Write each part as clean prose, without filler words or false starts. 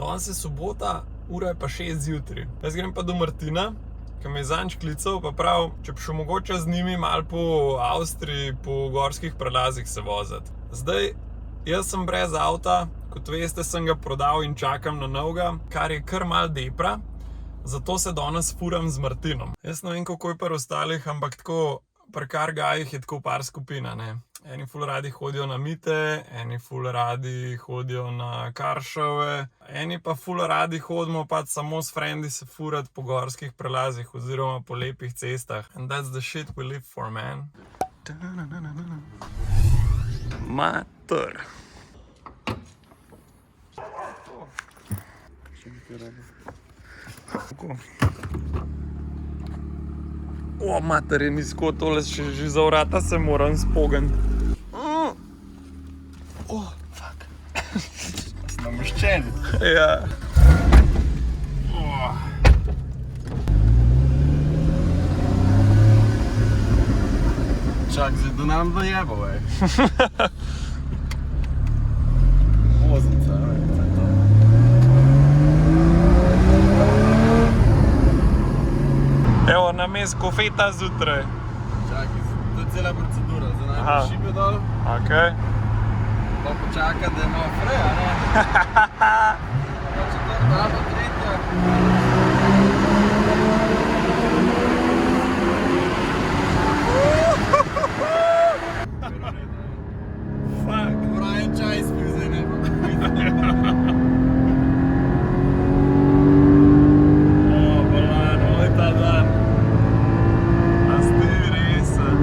Danes je sobota, ura je pa 6 zjutraj. Jaz grem pa do Martina, ki me je zanj klical, pa prav, če bi šel mogoče z njimi malo po Avstriji, po gorskih prelazih se voziti. Zdaj, jaz sem brez avta, kot veste, sem ga prodal in čakam na novega, kar je kar mal depra, zato se danes furam z Martinom. Jaz ne vem, kako je pri ostalih, ampak tako, pri Car Guyih je tako par skupina, ne. Eni ful radi hodijo na mite, eni ful radi hodijo na car showe, eni pa ful radi hodimo pač samo s frendi se furat po gorskih prelazih oziroma po lepih cestah. And that's the shit we live for, man. Mater. O, mater, je nizko, tole že za vrata se moram spogniti. O, fuck. Si nameščen. Ja. Čak, zdaj da nam dojebo, vej. Voznica, vej, to je to. Evo, namesto kofeta zjutraj. Čakaj, to je cela procedura. Zdaj najbolj šibe dol, Okej. pa počaka, da je malo freja, ne? Pa četrta, pa tretja. Fuck. Mora en čaj spil, zdaj ne. O, bolano, je ta dan. A ste resen.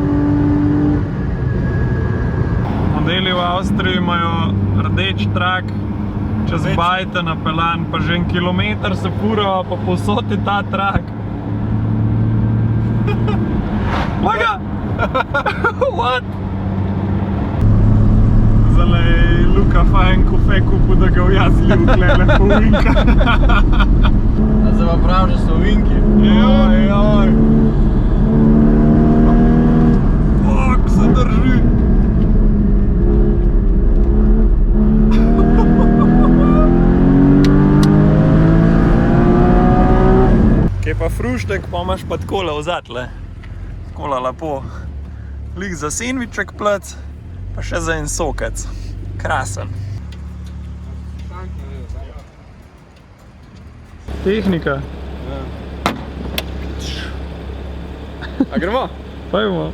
Modeli v Avstriji imajo rdeč trak, čez bajte napeljan, pa že en kilometer se furajo, pa povsod je ta trak. Maga! What? Zdajle je Luka fajn kofe kupil, da ga v jaz ljuv tlele po vinka. A zdaj pa prav, že so vinki. Joj. Fuck, se drži. Kaj pa fruštek, pa imaš pa takole vzatle. Takole lepo. Lik za sendviček plec, pa še za en sokec. Krasen. Tehnika. A gremo? Pojmo.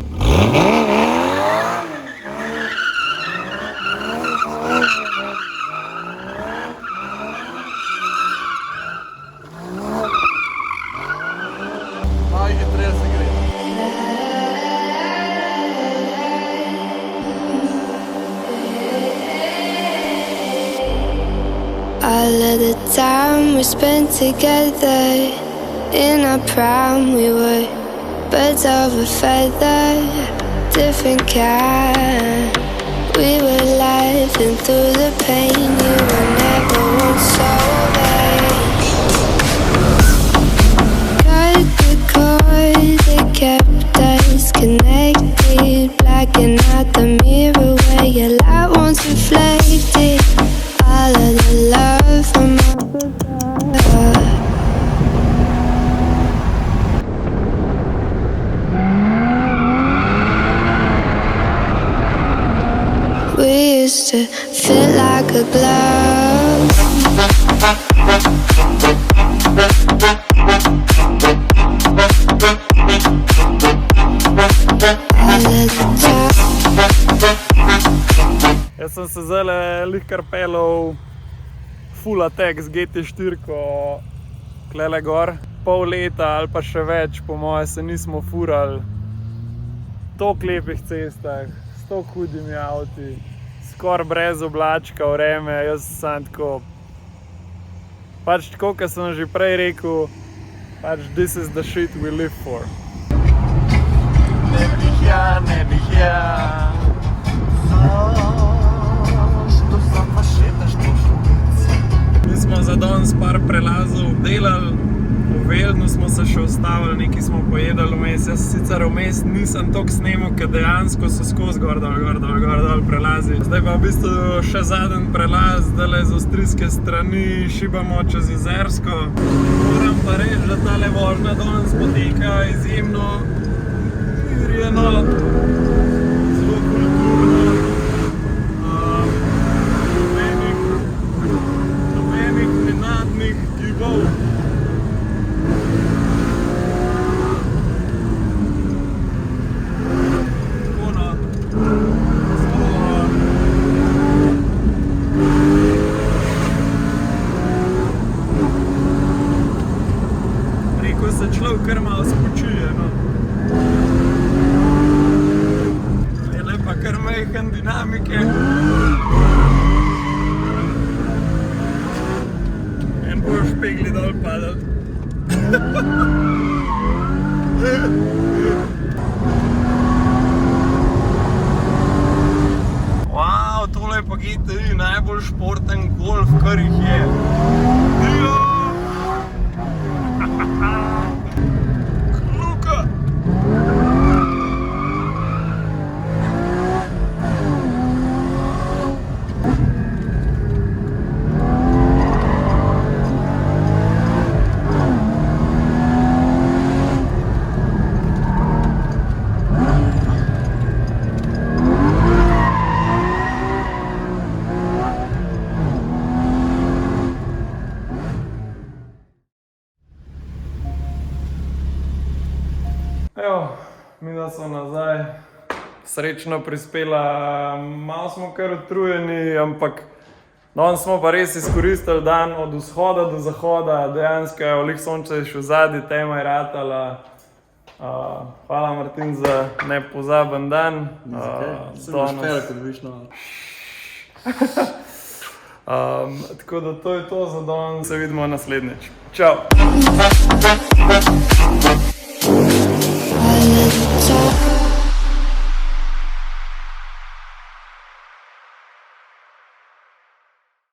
Najhitreje se gre. All of the time we spent together in our prime, we were birds of a feather, different kind. We were laughing through the pain, you were never once sober. Cut the cord that kept us connected, blacking out the mirror where your light once reflected. All of the love from up above. We used to fit like a glove. All of the time. Jaz sem se zdajle lihkar pelal full attack z GT4-ko tlele gor. Pol leta ali pa še več, po moje se nismo furali toliko lepih cestah, s toliko hudimi avti, skoraj brez oblačka, vreme, jaz sem tako. Pač tako, kot sem že prej rekel, pač this is the shit we live for. Ne bih ja. Mi smo za danes par prelazov delali, Veldnu smo se še ustavili, nekaj smo pojedali vmes. Jaz sicer vmes nisem toliko snemal, ker dejansko so skozi gor dol prelazi. Zdaj pa v bistvu še zadnji prelaz, zdajle z avstrijske strani šibamo čez Jezersko. Moram pa reči, da tale vožnja danes poteka izjemno mirjeno, zelo kulturno. Nobenih nenadnih gibov. Kar malo spočuje, no. Je lepa kar majhen dinamike. En bo špegli dol padal. Wow, tole je pa GTI, najbolj športen golf, kar jih je. Dio! Evo, midva smo nazaj, srečno prispela, malo smo kar utrujeni, ampak danes smo pa res izkoristili dan od vzhoda do zahoda, dejansko je lih sonce še v zadnji, tema je ratala. Hvala Martin za nepozaben dan. Sem špela, ko dobiš novo. Tako da to je to za danes, se vidimo naslednjič. Čau!